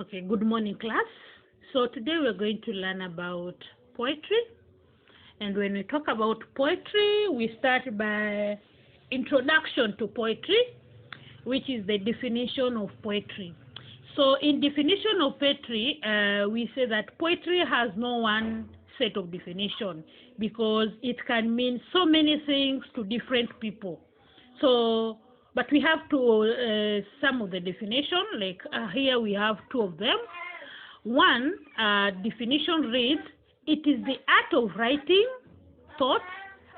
Okay, good morning, class. So today we're going to learn about poetry. And when we talk about poetry, we start by introduction to poetry, which is the definition of poetry. So in definition of poetry, we say that poetry has no one set of definition because it can mean so many things to different people. But we have some of the definition, like here we have two of them. One definition reads, it is the art of writing thoughts,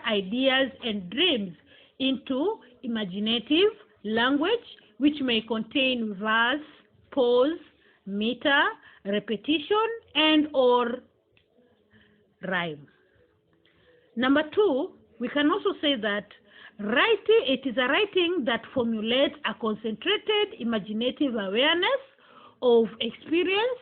ideas, and dreams into imaginative language which may contain verse, pause, meter, repetition, and or rhyme. Number two, we can also say that it is a writing that formulates a concentrated imaginative awareness of experience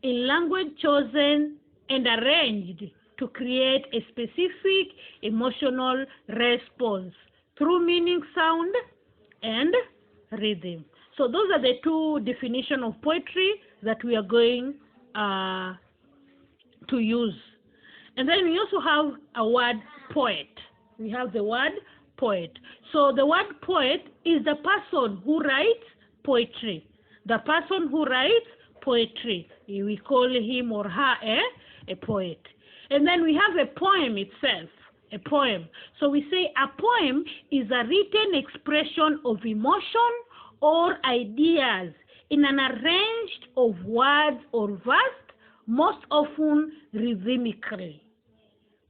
in language chosen and arranged to create a specific emotional response through meaning, sound, and rhythm. So those are the two definitions of poetry that we are going to use. And then we also have a word poet. We have the word poet. So the word poet is the person who writes poetry. The person who writes poetry. We call him or her a poet. And then we have a poem itself. A poem. So we say a poem is a written expression of emotion or ideas in an arranged of words or verse, most often rhythmically.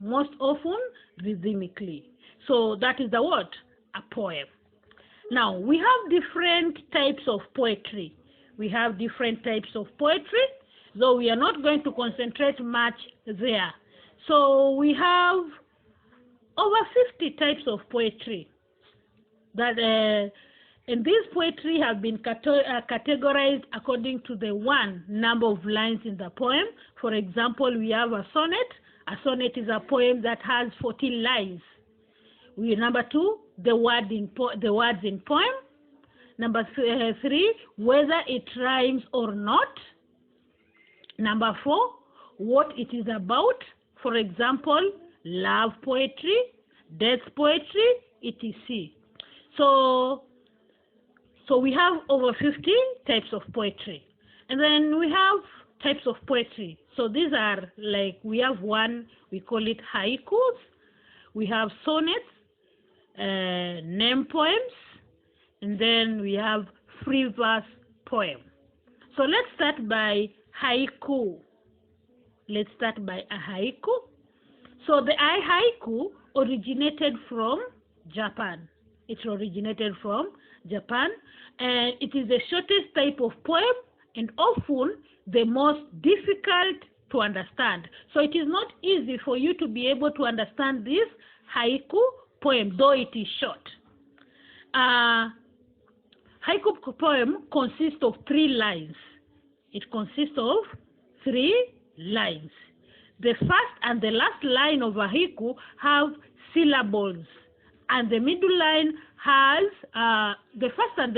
Most often rhythmically. So that is the word, a poem. Now, we have different types of poetry. We have different types of poetry, though we are not going to concentrate much there. So we have over 50 types of poetry that and these poetry have been categorized according to the number of lines in the poem. For example, we have a sonnet. A sonnet is a poem that has 14 lines. Number two, the words in poem. Number three, whether it rhymes or not. Number four, what it is about. For example, love poetry, death poetry, etc. So we have over 50 types of poetry. And then we have types of poetry. So these are like, we have one, we call it haikus. We have sonnets, name poems, and then we have free verse poem. So let's start by haiku. Let's start by a haiku. So the haiku originated from Japan. It originated from Japan, and it is the shortest type of poem and often the most difficult to understand. So it is not easy for you to be able to understand this haiku poem, though it is short. Haiku poem consists of 3 lines. It consists of 3 lines. The first and the last line of a haiku have syllables, and the middle line has the first and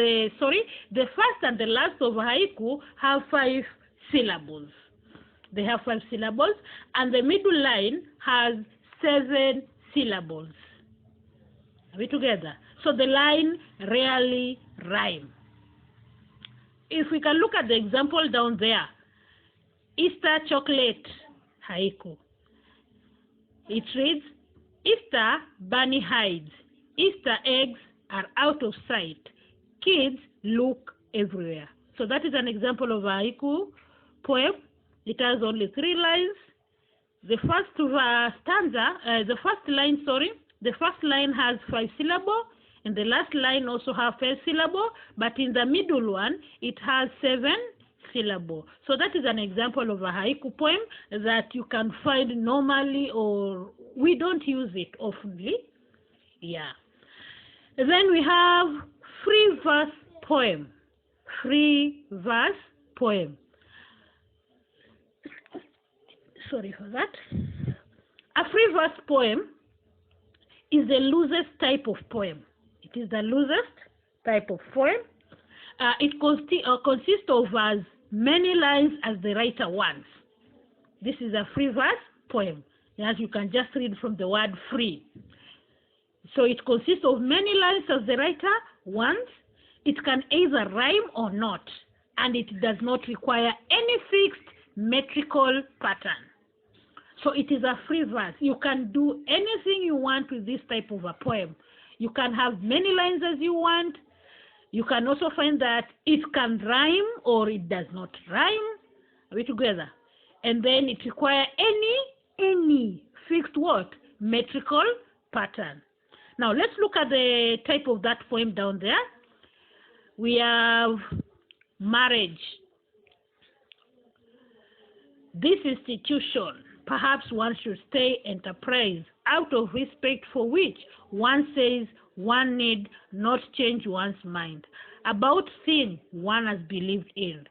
the last of a haiku have 5 syllables. They have 5 syllables, and the middle line has 7 syllables. Are we together? So the line rarely rhyme. If we can look at the example down there, Easter chocolate haiku. It reads, Easter bunny hides. Easter eggs are out of sight. Kids look everywhere. So that is an example of a haiku poem. It has only 3 lines. The first line has 5 syllables, and the last line also has 5 syllables, but in the middle one, it has 7 syllables. So that is an example of a haiku poem that you can find normally, or we don't use it oftenly. Yeah. Then we have free verse poem. Free verse poem. Sorry for that. A free verse poem is the loosest type of poem. It is the loosest type of poem. It consists of verse many lines as the writer wants. This is a free verse poem, as you can just read from the word free. So it consists of many lines as the writer wants. It can either rhyme or not, and it does not require any fixed metrical pattern. So it is a free verse. You can do anything you want with this type of a poem. You can have many lines as you want. You can also find that it can rhyme or it does not rhyme. Are we together? And then it requires any fixed what? Metrical pattern. Now let's look at the type of that poem down there. We have marriage. This institution, perhaps one should stay enterprise, out of respect for which one says one need not change one's mind about thing one has believed in.